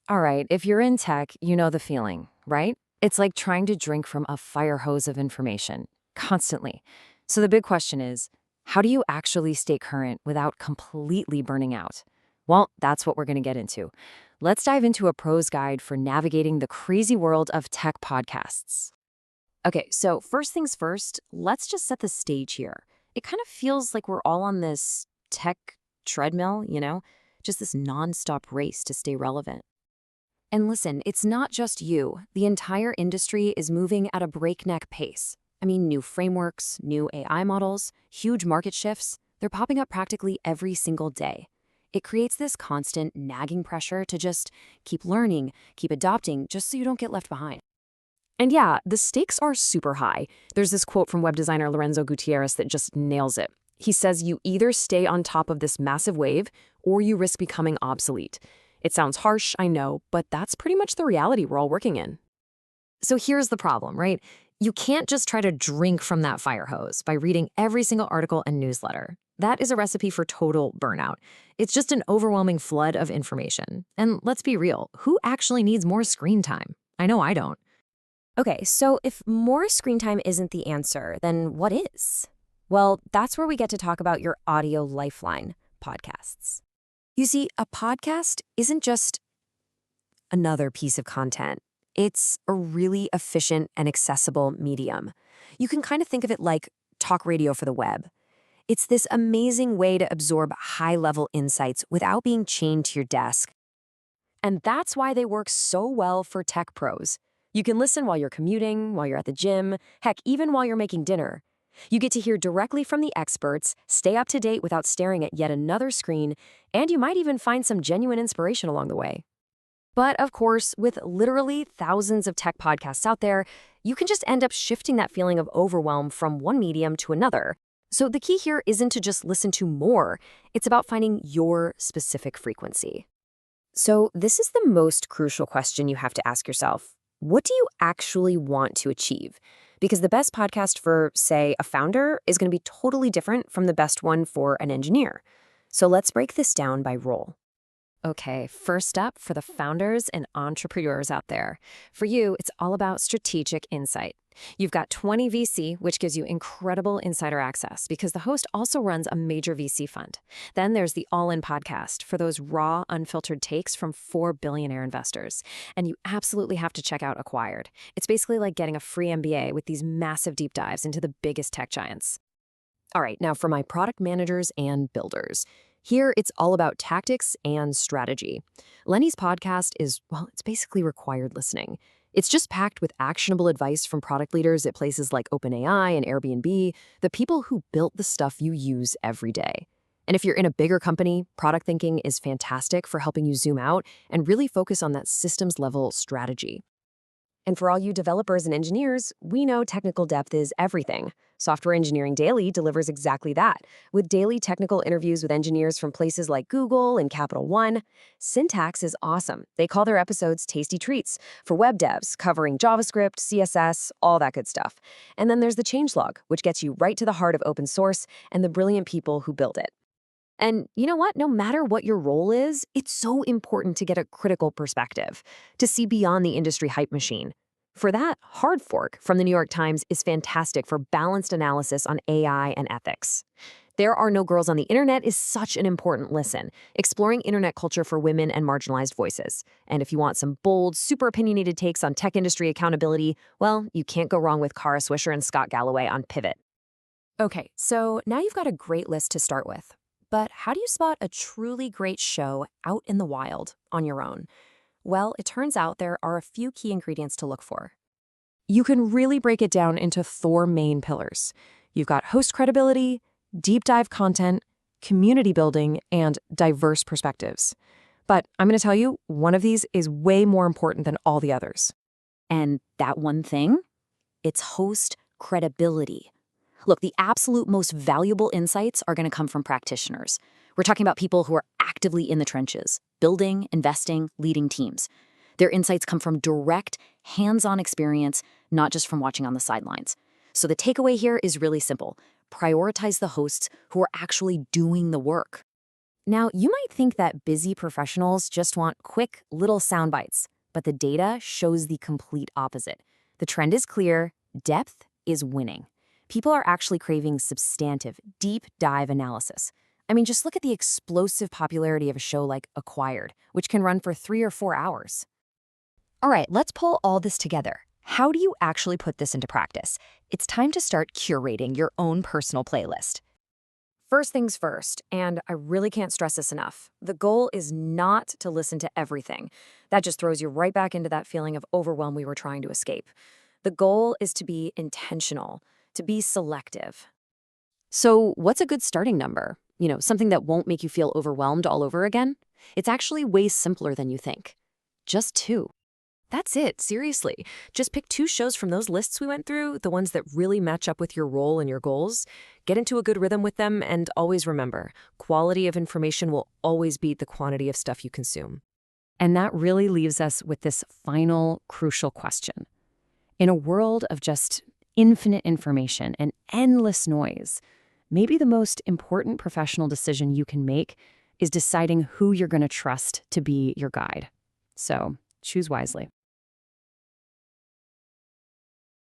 All right, if you're in tech, you know the feeling, right? It's like trying to drink from a fire hose of information, constantly. So the big question is, how do you actually stay current without completely burning out? Well, that's what we're going to get into. Let's dive into a pro's guide for navigating the crazy world of tech podcasts. Okay, so first things first, let's just set the stage here. It kind of feels like we're all on this tech treadmill, just this nonstop race to stay relevant. And listen, it's not just you. The entire industry is moving at a breakneck pace. I mean, new frameworks, new AI models, huge market shifts, they're popping up practically every single day. It creates this constant nagging pressure to just keep learning, keep adopting, just so you don't get left behind. And yeah, the stakes are super high. There's this quote from web designer Lorenzo Gutierrez that just nails it. He says you either stay on top of this massive wave or you risk becoming obsolete. It sounds harsh, I know, but that's pretty much the reality we're all working in. So here's the problem, right? You can't just try to drink from that fire hose by reading every single article and newsletter. That is a recipe for total burnout. It's just an overwhelming flood of information. And let's be real, who actually needs more screen time? I know I don't. Okay, so if more screen time isn't the answer, then what is? Well, that's where we get to talk about your audio lifeline, podcasts. You see, a podcast isn't just another piece of content. It's a really efficient and accessible medium. You can kind of think of it like talk radio for the web. It's this amazing way to absorb high-level insights without being chained to your desk. And that's why they work so well for tech pros. You can listen while you're commuting, while you're at the gym, heck, even while you're making dinner. You get to hear directly from the experts, stay up to date without staring at yet another screen, and you might even find some genuine inspiration along the way. But of course, with literally thousands of tech podcasts out there, you can just end up shifting that feeling of overwhelm from one medium to another. So the key here isn't to just listen to more, it's about finding your specific frequency. So this is the most crucial question you have to ask yourself. What do you actually want to achieve? Because the best podcast for, say, a founder is going to be totally different from the best one for an engineer. So let's break this down by role. Okay, first up for the founders and entrepreneurs out there. For you, it's all about strategic insight. You've got 20 VC, which gives you incredible insider access because the host also runs a major VC fund. Then there's the All-In podcast for those raw, unfiltered takes from 4 billionaire investors. And you absolutely have to check out Acquired. It's basically like getting a free MBA with these massive deep dives into the biggest tech giants. All right, now for my product managers and builders. Here, it's all about tactics and strategy. Lenny's podcast is, well, it's basically required listening. It's just packed with actionable advice from product leaders at places like OpenAI and Airbnb, the people who built the stuff you use every day. And if you're in a bigger company, product thinking is fantastic for helping you zoom out and really focus on that systems-level strategy. And for all you developers and engineers, we know technical depth is everything. Software Engineering Daily delivers exactly that, with daily technical interviews with engineers from places like Google and Capital One. Syntax is awesome. They call their episodes tasty treats for web devs, covering JavaScript, CSS, all that good stuff. And then there's the changelog, which gets you right to the heart of open source and the brilliant people who build it. And you know what? No matter what your role is, it's so important to get a critical perspective, to see beyond the industry hype machine. For that, Hard Fork from the New York Times is fantastic for balanced analysis on AI and ethics. There Are No Girls on the Internet is such an important listen, exploring internet culture for women and marginalized voices. And if you want some bold, super opinionated takes on tech industry accountability, well, you can't go wrong with Kara Swisher and Scott Galloway on Pivot. Okay, so now you've got a great list to start with. But how do you spot a truly great show out in the wild on your own? Well, it turns out there are a few key ingredients to look for. You can really break it down into 4 main pillars. You've got host credibility, deep dive content, community building, and diverse perspectives. But I'm going to tell you, one of these is way more important than all the others. And that one thing? It's host credibility. Look, the absolute most valuable insights are going to come from practitioners. We're talking about people who are actively in the trenches, building, investing, leading teams. Their insights come from direct, hands-on experience, not just from watching on the sidelines. So the takeaway here is really simple. Prioritize the hosts who are actually doing the work. Now, you might think that busy professionals just want quick, little sound bites, but the data shows the complete opposite. The trend is clear. Depth is winning. People are actually craving substantive, deep dive analysis. I mean, just look at the explosive popularity of a show like Acquired, which can run for 3 or 4 hours. All right, let's pull all this together. How do you actually put this into practice? It's time to start curating your own personal playlist. First things first, and I really can't stress this enough, the goal is not to listen to everything. That just throws you right back into that feeling of overwhelm we were trying to escape. The goal is to be intentional, to be selective. So what's a good starting number? Something that won't make you feel overwhelmed all over again? It's actually way simpler than you think. Just 2. That's it, seriously. Just pick 2 shows from those lists we went through, the ones that really match up with your role and your goals. Get into a good rhythm with them, and always remember, quality of information will always beat the quantity of stuff you consume. And that really leaves us with this final crucial question. In a world of just infinite information and endless noise, maybe the most important professional decision you can make is deciding who you're going to trust to be your guide. So choose wisely.